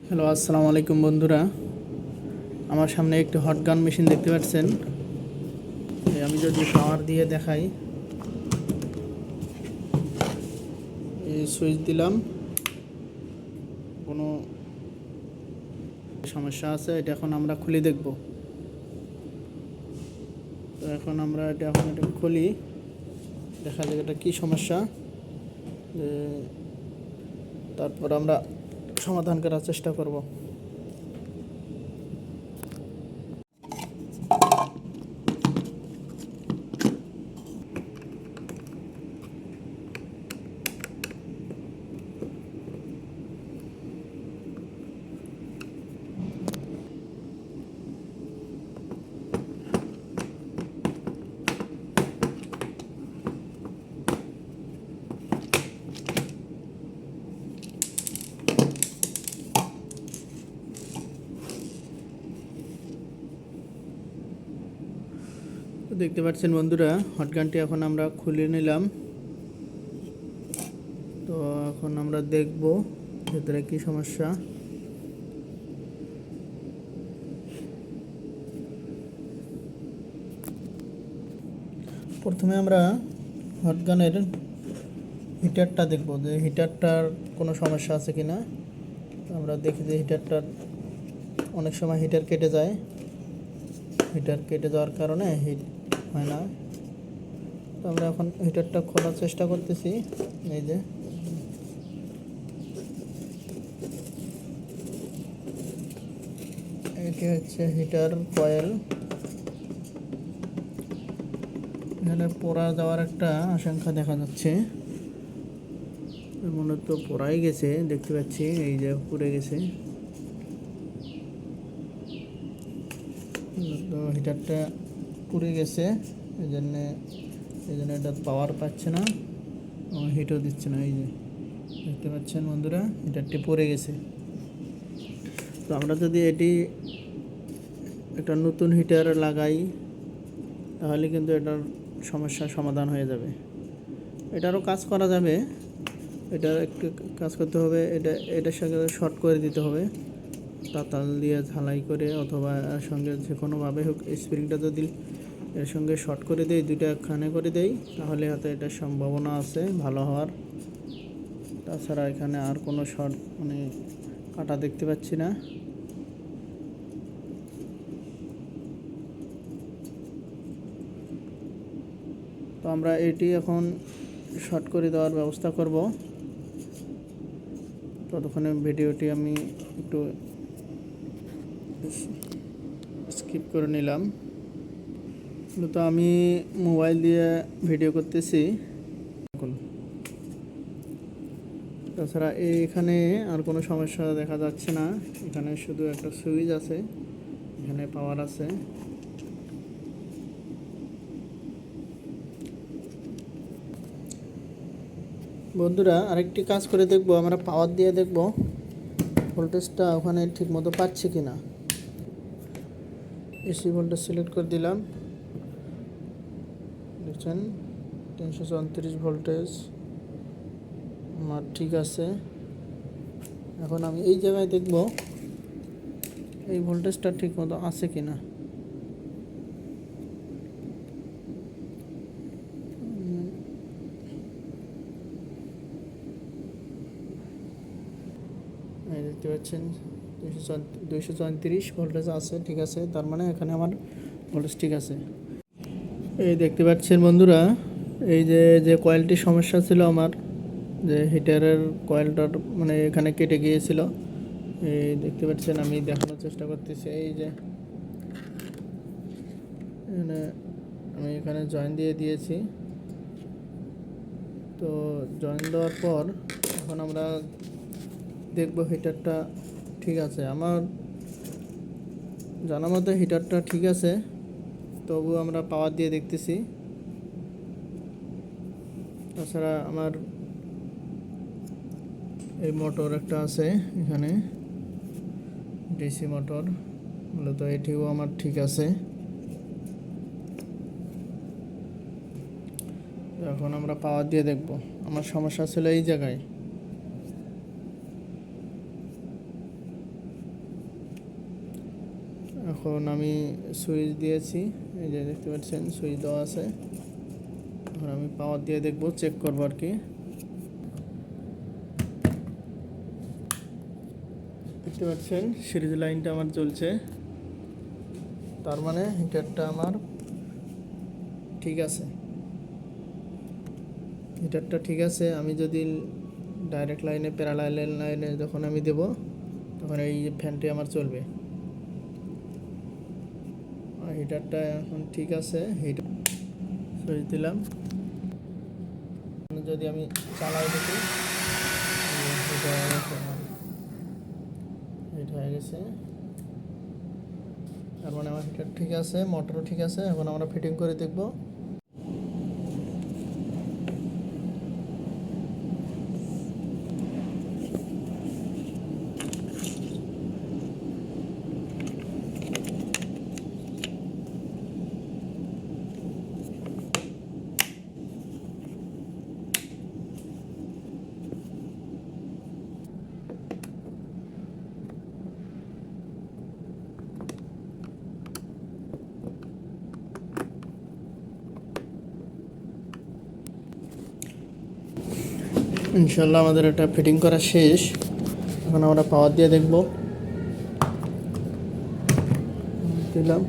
Hello, আসসালামু আলাইকুম বন্ধুরা। আমার সামনে একটি হট গান মেশিন দেখতে পাচ্ছেন। আমি যদি পাওয়ার দিয়ে দেখাই, এই সুইচ দিলাম, কোনো সমস্যা আছে এটা এখন আমরা খুলে দেখব। তো এখন আমরা এটা খুলি, দেখা যাক এটা কী সমস্যা, যে তারপর আমরা সমাধান করার চেষ্টা করব। তো দেখতে পাচ্ছেন বন্ধুরা, হট গানটি এখন আমরা খুলে নিলাম। তো এখন আমরা দেখব ভেতরে কী সমস্যা। প্রথমে আমরা হট গানের হিটারটা দেখব, যে হিটারটার কোনো সমস্যা আছে কি না। আমরা দেখি যে হিটারটার অনেক সময় হিটার কেটে যায়, হিটার কেটে যাওয়ার কারণে হিট হয় না। তো আমরা এখন হিটারটা খোলার চেষ্টা করতেছি। এই যে এটি হচ্ছে হিটার কয়েল। এখানে পোড়া যাওয়ার একটা আশঙ্কা দেখা যাচ্ছে, মূলত পোড়াই গেছে, দেখতে পাচ্ছি এই যে পুড়ে গেছে। তো হিটারটা পুড়ে গেছে, এই জন্য এটা পাওয়ার পাচ্ছে না, হিটও দিচ্ছে না। এই যে দেখতে পাচ্ছেন বন্ধুরা, হিটারটি পুড়ে গেছে। তো আমরা যদি এটি একটা নতুন হিটার লাগাই, তাহলে কিন্তু এটার সমস্যার সমাধান হয়ে যাবে। এটারও কাজ করা যাবে, এটার একটু কাজ করতে হবে। এটার সঙ্গে শর্ট করে দিতে হবে, তাতাল দিয়ে ঝালাই করে, অথবা এর সঙ্গে যে কোনোভাবে হোক স্প্রিংটা যদি এর সঙ্গে শর্ট করে দেই, দুইটা একখানে করে দেই, তাহলে হয়তো এটার সম্ভাবনা আছে ভালো হওয়ার। তাছাড়া এখানে আর কোনো শর্ট কাটা দেখতে পাচ্ছি না। তো আমরা এটি এখন শর্ট করে দেওয়ার ব্যবস্থা করব। ততক্ষণে ভিডিওটি আমি একটু স্কিপ করে নিলাম। তো আমি মোবাইল দিয়ে ভিডিও করতেছি। তাছাড়া এখানে আর কোনো সমস্যা দেখা যাচ্ছে না। এখানে শুধু একটা সুইচ আছে, এখানে পাওয়ার আছে। বন্ধুরা, আরেকটি কাজ করে দেখব, আমরা পাওয়ার দিয়ে দেখব ভোল্টেজটা ওখানে ঠিক মতো পাচ্ছি কি না। এসি ভোল্টেজ সিলেক্ট করে দিলাম, দেখছেন 334 ভোল্টেজ আমার ঠিক আছে। এখন আমি এই জায়গায় দেখব এই ভোল্টেজটা ঠিক মতো আছে কি না। দেখতে পাচ্ছেন 234 ভোল্টেজ আছে, ঠিক আছে। তার মানে এখানে আমার ভোল্টেজ ঠিক আছে। এই দেখতে পাচ্ছেন বন্ধুরা, এই যে কয়েলটির সমস্যা ছিল আমার, যে হিটারের কয়েলটার এখানে কেটে গিয়েছিল। এই দেখতে পাচ্ছেন, আমি দেখানোর চেষ্টা করতেছি। এই যে আমি এখানে জয়েন দিয়ে দিয়েছি। তো জয়েন দেওয়ার পর এখন আমরা দেখব হিটারটা ঠিক আছে। আমার জানা মতে হিটারটা ঠিক আছে, তবু আমরা পাওয়ার দিয়ে দেখতেছি। তাছাড়া আমার এই মোটর একটা আছে এখানে, ডিসি মোটর, মূলত এটিও আমার ঠিক আছে। এখন আমরা পাওয়ার দিয়ে দেখব। আমার সমস্যা ছিল এই জায়গায়। এখন আমি সুইচ দিয়েছি, এই যে দেখতে পাচ্ছেন সুইচ দেওয়া আছে। এখন আমি পাওয়ার দিয়ে দেখব, চেক করবো আর কি। দেখতে পাচ্ছেন সিরিজ লাইনটা আমার চলছে, তার মানে হিটারটা আমার ঠিক আছে। হিটারটা ঠিক আছে। আমি যদি ডাইরেক্ট লাইনে প্যারালাল লাইনে যখন আমি দেব, তখন এই ফ্যানটি আমার চলবে। হিটারটা এখন ঠিক আছে। হিটার সুইচ দিলাম, যদি আমি চালাই দেখি, হিট হয়ে গেছে। তার মানে আমার হিটার ঠিক আছে, মোটরও ঠিক আছে। এখন আমরা ফিটিং করে দেখব। ইনশাল্লাহ আমাদের এটা ফিটিং করা শেষ। এখন আমরা পাওয়ার দিয়ে দেখব। দিলাম।